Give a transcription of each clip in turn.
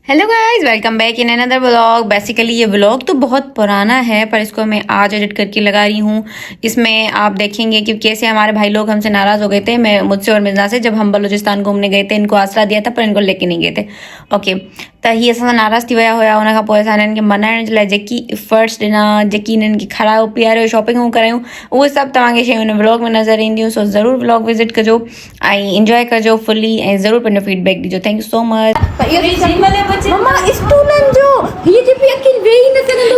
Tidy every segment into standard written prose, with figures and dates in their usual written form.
Hello guys, welcome back in another vlog. Basically ये vlog तो बहुत पुराना है पर इसको मैं आज एडिट करके लगा रही हूँ। इसमें आप देखेंगे कि कैसे हमारे भाई लोग हमसे नाराज हो गए थे, मैं मुझसे और मिर्जा से, जब हम बलूचिस्तान घूमने गए थे। इनको आसरा दिया था पर इनको लेके नहीं गए थे। ओके, त ही असां नाराज़ थी विया हुआ। उन खां पोइ असां हिननि खे मनाइण जे लाइ जेकी एफर्ट्स ॾिना, जेकी हिननि खे खारायो पीआरियो, शॉपिंगूं करायूं, उहे सभु तव्हांखे शयूं हिन व्लॉग में नज़र ईंदियूं। सो ज़रूरु व्लॉग विज़िट कजो ऐं इंजॉय कजो फुली, ऐं ज़रूरु पंहिंजो फीडबैक ॾिजो। Thank you so much.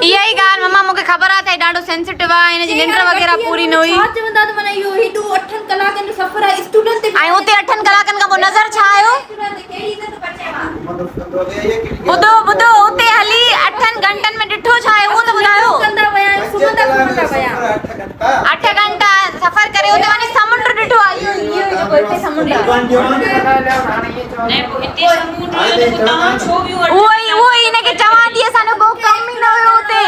इहा ई ॻाल्हि मम्मा मूंखे ख़बर आहे त ॾाढो सेंसिटिव आहे, हिन जी निंड वग़ैरह पूरी न हुई। ऐं उते 8 कलाकनि खां पोइ नज़र छा आयो? ॿुधो ॿुधो, उते हली 8 घंटनि में ॾिठो छा आहे उहो त ॿुधायो। 8 घंटा सफ़र करे उते वञी समुंड ॾिठो आहे। इहो हिते समुंड उहो ई हिनखे चवां थी, असांजो को कम ई न हुयो उते।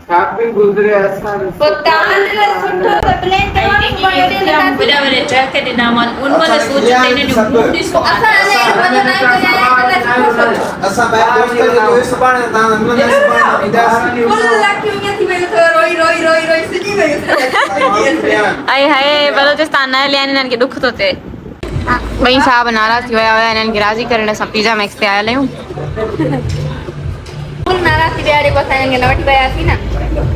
शॉपिंग गुजरे असां पतान सुठो प्लेन करवानो बड़ा बड़ा जैकेट नामन उन वाला सोचते ने मूड ॾिसो असां बाहर दोस्त जो इस बार ता हमने इस बार इदासी फुल लकी में थी मैं तो रोई सिटी में आई हाय बलूचिस्तान न लिया इन्हनि खे दुख थो थिए। भई साहब नाराज़ थी विया हुया, हिननि खे राज़ी करण असां पिज़्ज़ा मैक्स ते आयल आहियूं। फुल नाराज़ थी विया रे को असां न वठी वियासीं न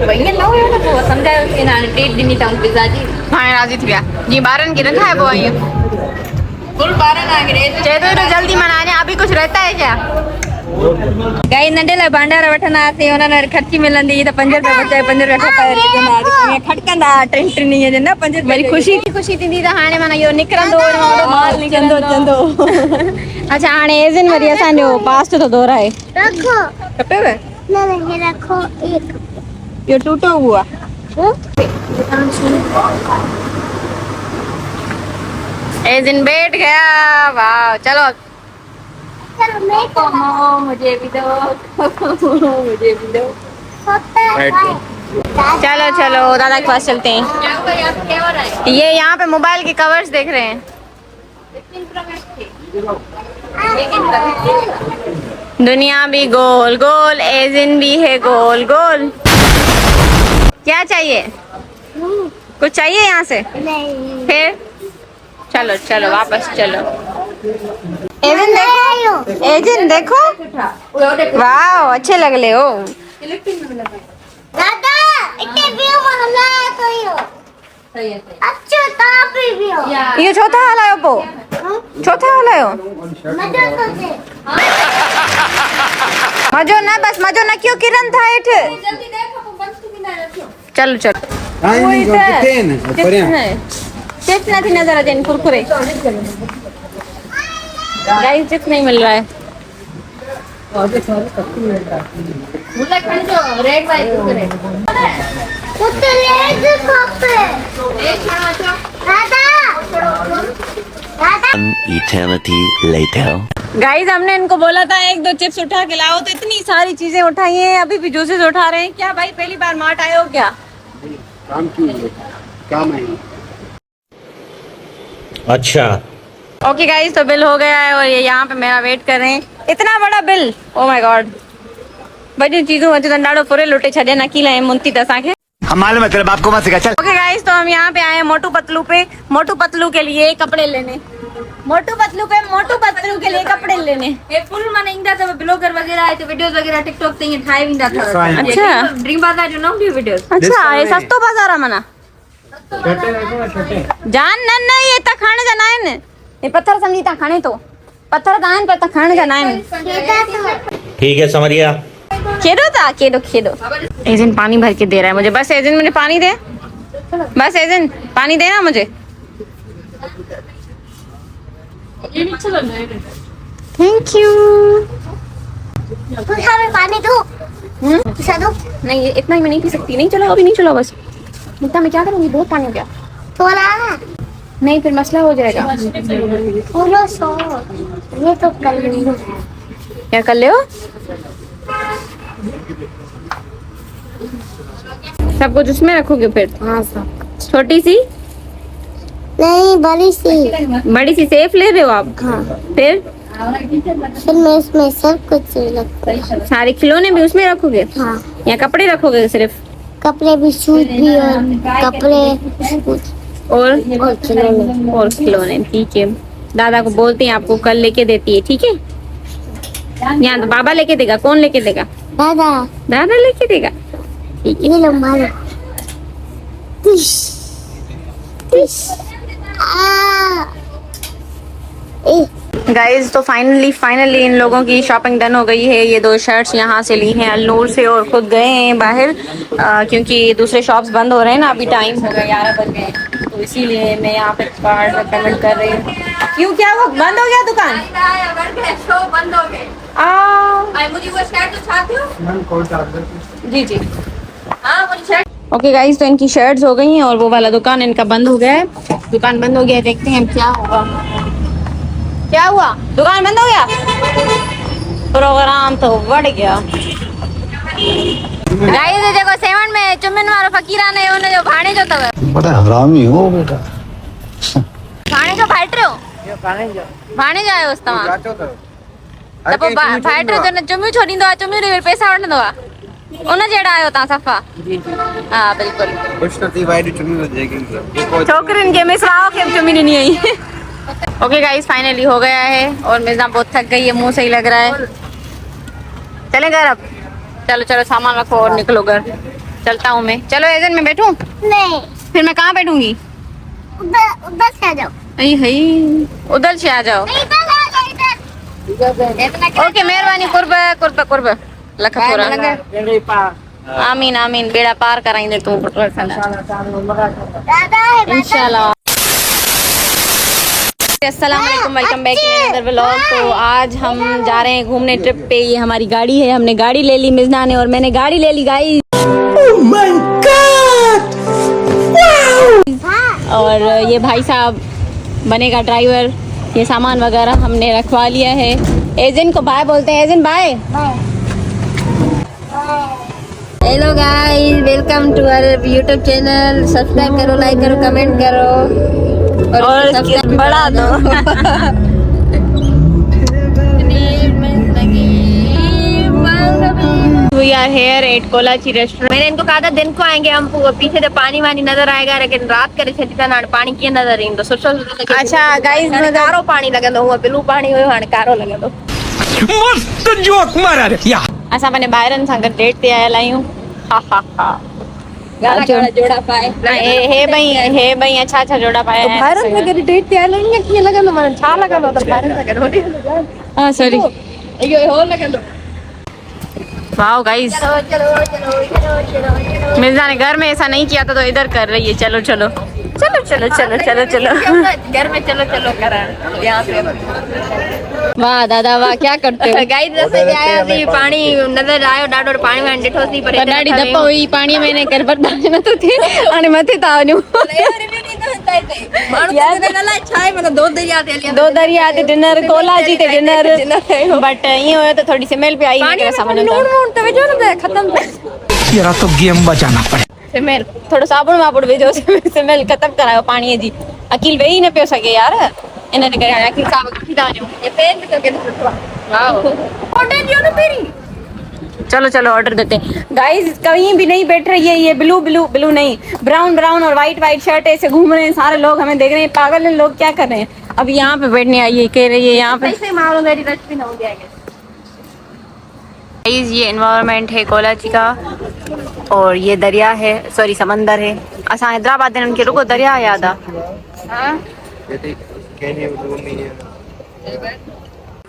भई न हुयो न पोइ सम्झायोसीं न डेट ॾिनी अथऊं पिज़्ज़ा जी। हाणे राज़ी थी विया, जीअं ॿारनि खे न खाइबो आहे ईअं। फुल ॿारनि आगे चए थो एॾो जल्दी माना अञा अभी कुछ रहता है क्या? गाई नंढे लाइ भंडारा वठंदा हुआसीं, हुननि वरी खर्ची मिलंदी त 5 रुपया बचाए 5 रुपया खपाए ईअं खटकंदा 3 ॾींहं जे न 5 वरी ख़ुशी थींदी त हाणे माना इहो निकिरंदो माल निकिरंदो चंदो। अच्छा, हाणे एज़िन वरी असांजो पास्ट थो दोहराए। रखो खपेव? न नहीं रखो एक इहो टूटो हुआ। एज़िन बैठ गया। वाह, चलो चलो मैं तो मुझे भी दो मुझे भी दो। चलो चलो दादा के पास चलते हैं। ये यहाँ पे मोबाइल के कवर्स देख रहे हैं। दुनिया भी गोल गोल, एज़िन भी है गोल गोल। क्या चाहिए? कुछ चाहिए यहाँ से? नहीं फिर चलो चलो वापस चलो। एज़िन देखो, एज़िन देखो, वाह अच्छे लग रहे हो। दादा इतने व्यू महला तो यो अच्छा ताप व्यू ये छोटा हलायो पो, छोटा हलायो मजा तो से मजो न, बस मजो न क्यों किरण था हेठ। जल्दी देखो बंद भी ना रखो। चलो चलो। टाइम को कितने न बढ़िया चिप्स नहीं नजर आ जाए, कुरकुरे। गाइस चिप्स नहीं मिल रहा है। मुझे खड़ी जो रेड वाइट करे कुत्ते ले कपे एक खाना अच्छा दादा दादा Eternity later. गाइस हमने इनको बोला था 1-2 चिप्स उठा के लाओ, तो इतनी सारी चीजें उठाई हैं, अभी भी जूसेस उठा रहे हैं। क्या भाई पहली बार मार्ट आए हो क्या? काम क्यों काम है। अच्छा ओके गाइस, तो बिल हो गया है और ये यहाँ पे मेरा वेट कर रहे हैं। इतना बड़ा बिल, ओ माय गॉड। बड़ी चीजों अच त ॾाढो फुरे लुटे छॾे न कीला मुंती त असांखे हम मालूम है तेरे बाप को मत सिखा चल। ओके गाइस, तो हम यहाँ पे आए हैं मोटू पतलू पे, मोटू पतलू के लिए कपड़े लेने। मोटू पतलू पे मोटू पतलू के लिए कपड़े लेने। ये फुल मन इंदा तो ब्लॉगर वगैरह है तो वीडियोस वगैरह टिकटॉक ते ठाए विंदा था। अच्छा ड्रीम बाजार जो नॉन वीडियोस। अच्छा, ये सस्तो बाजार आहे माना जान न ये त खाण जा ना आहिनि। ये पत्थर समझी ता खाणे तो पत्थर त आहिनि पर त खाण जा ना आहिनि। ठीक है समझ गया। खेदो था खेदो खेदो। एज़िन पानी भर के दे रहा है मुझे। बस एज़िन मुझे पानी दे, बस एज़िन पानी देना मुझे। Thank you. तू हमें पानी दो दो नहीं ये इतना ही मैं नहीं पी सकती। नहीं चलो अभी नहीं चलो, बस इतना मैं क्या करूँगी, बहुत पानी हो गया। थोड़ा नहीं फिर मसला हो जाएगा। बोलो सो ये तो कर लूंगी। क्या कर ले हो? सब कुछ उसमें रखोगे फिर? हाँ सब छोटी सी बड़ी सी। बड़ी सी सेफ ले रहे हो आप? हाँ। फिर मैं इसमें सब कुछ रखूंगा। सारे खिलौने भी उसमें रखोगे? हाँ। या कपड़े रखोगे सिर्फ? कपड़े भी, शूज भी, और कपड़े, शूज और खिलौने। और खिलौने, ठीक है। दादा को बोलते हैं आपको कल लेके देती है, ठीक है? यहाँ तो बाबा लेके देगा, कौन लेके देगा? दादा। दादा लेके देगा, ठीक है। ये लो मारो। टिश टिश। गाइज तो फाइनली इन लोगों की शॉपिंग डन हो गई है। ये 2 शर्ट्स यहाँ से ली हैं अल्नूर से और खुद गए हैं बाहर क्योंकि दूसरे शॉप्स बंद हो रहे हैं ना, अभी टाइम हो गया 11 बज गए, तो इसीलिए मैं यहाँ पे कार्ड पेमेंट कर रही हूँ। क्यों, क्या वो बंद हो गया दुकान? शो बंद हो गए। मुझे वो शर्ट उठाती हूँ। जी जी। हाँ मुझे शर्ट। ओके गाइज, तो इनकी शर्ट्स हो गई हैं और वो वाला दुकान इनका बंद हो गया है। दुकान बंद हो गया है, देखते हैं क्या होगा। क्या हुआ? दुकान बंद हो गया? प्रोग्राम तो बढ़ गया। गाइस देखो 7 में चुम्बन वारो फकीरा ने उन्हें जो भाणे जो तव बड़ा हरामी हो बेटा। भाणे जो फाइट रहे हो? भाणे जो आयो उस तमा त पो फाइट रहे तो चुम्मी छोड़ींदो आ, चुम्मी रे पैसा वठंदो आ, उन जेड़ा आयो ता सफा। हां बिल्कुल कुछ न थी वाइड चुनी न देखेंगे छोकरन के मिसराओ के चुम्मी नहीं आई। ओके गाइस, फाइनली हो गया है और मिर्जा बहुत थक गई है, मुंह सही लग रहा है। चले घर अब? चलो चलो सामान रखो और निकलो घर। चलता हूँ मैं। चलो एजेंट में बैठूं? नहीं, फिर मैं कहाँ बैठूंगी? उधर से आ जाओ। उधर से आ जाओ। ओके मेहरबानी, कुर्ब लख थोड़ा। आमीन आमीन, बेड़ा पार कराइंदे तू इंशाल्लाह। अस्सलाम वालेकुम, welcome back in another vlog. तो आज हम जा रहे हैं घूमने ट्रिप पे। ये हमारी गाड़ी है, हमने गाड़ी ले ली, मिर्जा ने और मैंने गाड़ी ले ली गाइस। और ये भाई साहब बनेगा ड्राइवर। ये सामान वगैरह हमने रखवा लिया है। एजेंट को बाय बोलते हैं। Agent bye. Hello guys, welcome to our YouTube channel. Subscribe करो, लाइक करो, कमेंट करो और सब्सक्राइब बढ़ा दो। We are here at Kolachi restaurant. मैंने इनको कहा था दिन को आएंगे हम, पीछे से पानी वानी नजर आएगा, लेकिन रात करे छेती ना पानी की नजर ईंदो। सोचो अच्छा गाइस, कारो पानी लगंदो हुआ, ब्लू पानी हुयो हाणे कारो लगंदो। मस्त जोक मारा रे या असां पंहिंजे ॿाहिरनि सां गॾु डेट ते आयल आहियूं। हा हा हा, जोड़ा पाए हे भई अच्छा जोड़ा पाए ॿाहिरनि सां गॾु डेट ते आयल आहियूं। कीअं लगंदो, माने छा लगंदो त ॿाहिरनि सां गॾु? हां सॉरी, इहो हो लगंदो। वाओ गाइस, मिर्जा ने घर में ऐसा नहीं किया था तो इधर कर रही है। चलो चलो चलो चलो चलो चलो चलो घर में चलो चलो करा यहाँ से। वाह दादा वाह, क्या करते हो गाइस। रस्ते में आया थी, पानी नजर आयो ॾाढो, पानी में ॾिठो सी पर ॾाढी दप हुई पानी में ने कर पर न तो थे हाणे मथे था वञू। दो दरिया ते डिनर, कोलाची ते डिनर, बट ईअं हुयो त थोड़ी स्मेल पे आई करे सामान त विझो न खत्म। तेरा तो गेम बचाना पड़े। स्मेल थोड़ो साबुण वाबुण विझो, स्मेल खत्म करायो पाणीअ जी। अकील वेही न पियो सघे यार, इन करे अकील साहब किथे था वञूं। ये पेन भी तो के वाओ ऑर्डर दियो न पेरी। चलो चलो ऑर्डर देते हैं गाइस। कहीं भी नहीं बैठ रही है ये ब्लू नहीं, ब्राउन और वाइट शर्ट ऐसे घूम रहे हैं सारे लोग, हमें देख रहे हैं पागल हैं लोग, क्या कर रहे हैं। अब यहाँ पे बैठने आई है, कह रही है यहाँ पे ऐसे मारो मेरी रच भी ना हो गया। गाइस ये एनवायरनमेंट है कोलाची का और ये दरिया है, सॉरी समंदर है। असा हैदराबाद में उनके रुको दरिया याद आ।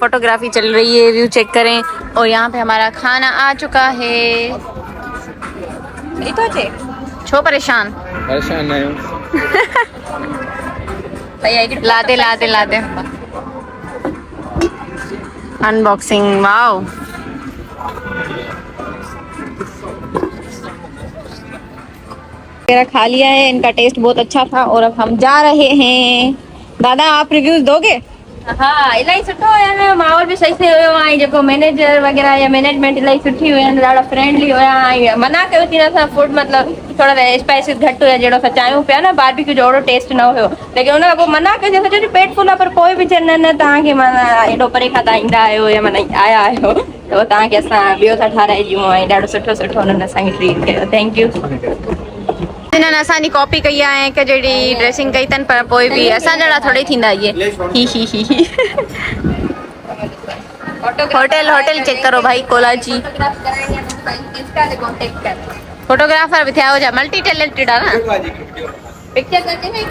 फोटोग्राफी चल रही है, व्यू चेक करें। और यहाँ पे हमारा खाना आ चुका है। छो परेशान लाते अनबॉक्सिंग। वाओ मेरा खा लिया है, इनका टेस्ट बहुत अच्छा था और अब हम जा रहे हैं। दादा आप रिव्यूज दोगे? हाँ इलाही सुठो हुया माहौल बि सही हुयो ऐं जेको मैनेजर वग़ैरह या मैनेजमेंट इलाही सुठी हुई ॾाढा फ्रेंडली हुया ऐं मना कयो थी न असां फूड मतिलबु थोरा स्पाइसिस घटि हुया जहिड़ो असां चाहियूं पिया न बारबेक्यू जो ओड़ो टेस्ट न हुयो लेकिन हुन खां पोइ मना कयो असां चयो पेट फुल आहे पर पोइ बि चवनि न तव्हांखे माना एॾो परे खां तव्हां ईंदा आहियो या माना आया आहियो त पोइ तव्हांखे असां ॿियो था ठाराइजूं ऐं ॾाढो सुठो सुठो हुननि असांखे ट्रीट कयो थैंक यू इन्हनि असांजी कॉपी कई आहे हिकु जहिड़ी ड्रेसिंग कई अथनि पर पोइ बि असां जहिड़ा थोरी थींदा इहे ही होटल चेक करो भाई कोलाची फोटोग्राफर भी थिया हो जा मल्टी टैलेंटेड है ना पिक्चर करते हैं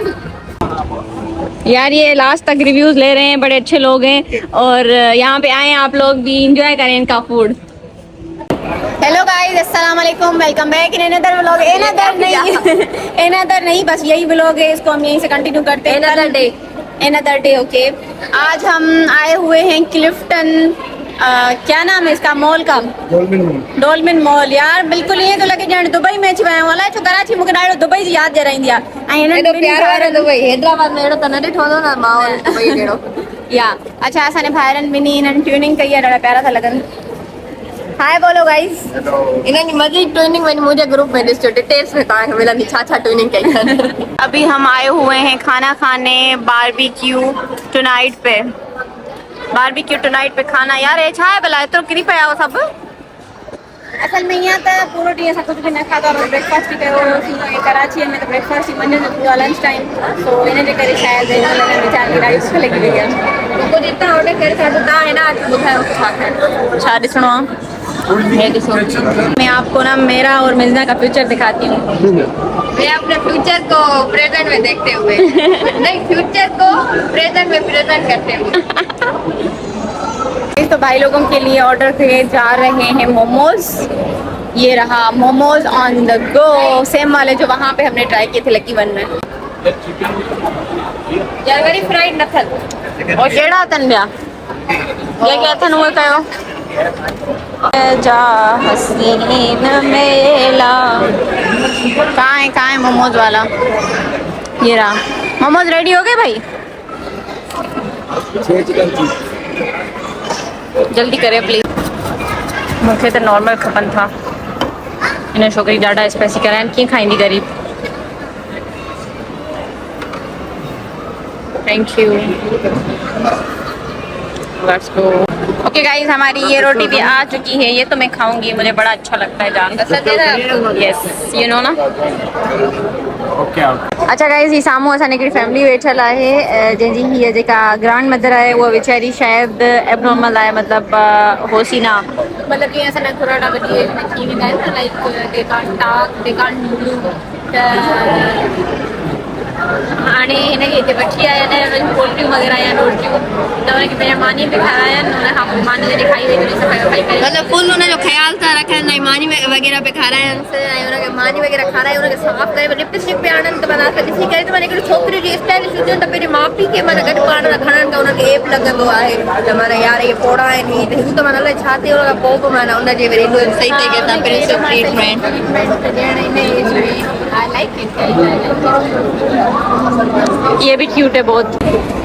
यार ये लास्ट तक रिव्यूज ले रहे हैं बड़े अच्छे लोग हैं और यहाँ पे आए आप लोग भी इंजॉय करें इनका फूड हेलो गाइस अस्सलाम वालेकुम welcome back in another vlog another नहीं बस यही व्लॉग है इसको हम यहीं से कंटिन्यू करते हैं एनदर डे ओके आज हम आए हुए हैं क्लिफ्टन क्या नाम है इसका मॉल का डोलमिन मॉल यार बिल्कुल ईअं थो लॻे ॼण दुबई में अची विया आहियूं अलाए छो कराची मूंखे ॾाढो दुबई जी यादि ॾियाराईंदी आहे ऐं एॾो प्यारो वारो दुबई हैदराबाद में एॾो त न ॾिठो हूंदो न माहौल दुबई जहिड़ो या अच्छा असांजे भाइरनि ॿिन्ही हिननि ट्यूनिंग कई आहे ॾाढा प्यारा था लॻनि हाय बोलो गाइस इन्हनि जी मज़े ट्यूनिंग वञी मुंहिंजे ग्रुप में ॾिसजो डिटेल्स में तव्हांखे मिलंदी छा छा ट्यूनिंग कई अथनि अभी हम आए हुए हैं खाना खाने बारबेक्यू टुनाइट पे खाना यार ये छा है भला एतिरो किरी पिया हो सभु असल में ईअं त पूरो ॾींहुं असां कुझु बि न खाधो आहे ब्रेकफास्ट बि कयो हुयोसीं कराचीअ में त ब्रेकफास्ट ई मंझंदि जो पूरो लंच टाइम सो इन जे करे शायदि वीचार खे ॾाढी सुठी लॻी वई आहे कुझु हितां ऑर्डर करे सघो तव्हां हिन अची ॿुधायो छा खाइणो छा ॾिसणो आहे ये देखो मैं आपको ना मेरा और मिर्जा का फ्यूचर दिखाती हूँ मैं अपने फ्यूचर को प्रेजेंट में देखते हुए नहीं फ्यूचर को प्रेजेंट में प्रेजेंट करते हुए तो भाई लोगों के लिए ऑर्डर किए जा रहे हैं मोमोज ये रहा momos on the go same वाले जो वहाँ पे हमने ट्राई किए थे लकी वन में यार वरी फ्राइड नथल और केड़ा अथन ॿिया ये क्या अथन उहे कयो जा हसीन मेला कहाँ है मोमोज वाला ये रहा मोमोज रेडी हो गए भाई जल्दी करे प्लीज मूंखे त नॉर्मल खपनि था इन छोकिरी ॾाढा स्पाइसी कराइनि कीअं खाईंदी गरीब thank you let's go okay guys हमारी ये रोटी भी आ चुकी है ये तो मैं खाऊंगी मुझे बड़ा अच्छा लगता है जान यस यू नो ना अच्छा गाइस ही साम्हूं असांजी हिकिड़ी फैमिली वेठल आहे जंहिंजी हीअ जेका ग्रांड मदर आहे उहा वीचारी शायदि एबनॉर्मल आहे मतिलबु होसी न मतिलबु जीअं असांजा थोरा वॾी एज में थी वेंदा आहिनि न like they can't talk they can't move त हाणे हिनखे हिते वठी आया आहिनि पोटियूं वग़ैरह या रोटियूं त हुनखे पहिरियों मानी बि खाराया आहिनि हुन खां पोइ मानी जॾहिं खाई वई वरी सफ़ाई वफ़ाई करे मतलब फुल हुनजो ख्याल था रखनि ऐं मानी वग़ैरह पे खाराइनि ऐं हुनखे मानी वग़ैरह खाराए हुनखे साफ़ करे लिपस्टिक पे आणनि त माना असां ॾिसी करे त माना हिकिड़ी छोकिरी जी स्टाइलिश हुजनि त पहिरीं माउ पीउ खे माना गॾु पाण खणनि त हुनखे एप लॻंदो आहे त माना यार इहे पोड़ा आहिनि त हू त माना अलाए छा थियो हुन खां पोइ बि माना हुनजे वरी सही तरीक़े सां प्रिंसिपल ट्रीटमेंट ये भी क्यूट है बहुत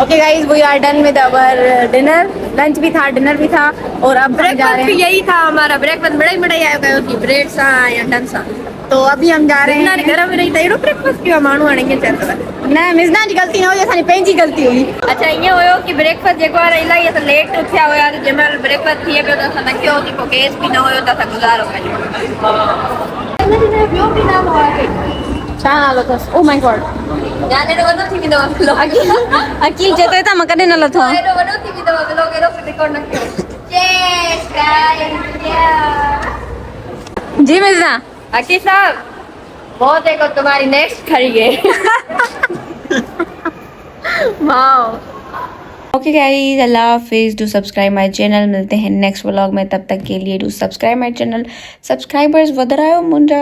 okay guys we are done with our dinner lunch भी था डिनर भी था और अब ब्रेकफास्ट भी यही था हमारा ब्रेकफास्ट बड़ा ही आयो कयो थी ब्रेड सां या अंडन सां तो अभी हम जा रहे हैं घर में रही त एॾो ब्रेकफास्ट कयो माण्हू हाणे ईअं चवंदव न मिज़ना जी ग़लती न हुई असांजी पंहिंजी ग़लती हुई अच्छा ईअं हुयो की ब्रेकफास्ट जेको आहे इलाही असां लेट उथिया हुया त जंहिंमहिल ब्रेकफास्ट थिए पियो त असां न कयो की पोइ गैस बि न हुयो त असां गुज़ारो ॿियो बि नालो आहे छा नालो अथसि ओ माय गॉड याने एॾो वॾो थी वेंदो अकील चए त मां कॾहिं न लथो एॾो वॾो थी वेंदो व्लॉग एॾो रिकॉर्ड न कयो जी मिर्जा अकील साहब बहुत देखो तुम्हारी नेक्स्ट खड़ी है वाओ ओके गाइस अल्लाह हाफिज़ डू सब्सक्राइब माय चैनल मिलते हैं नेक्स्ट व्लॉग में तब तक के लिए do subscribe my channel subscribers वध रहा हो मुंजा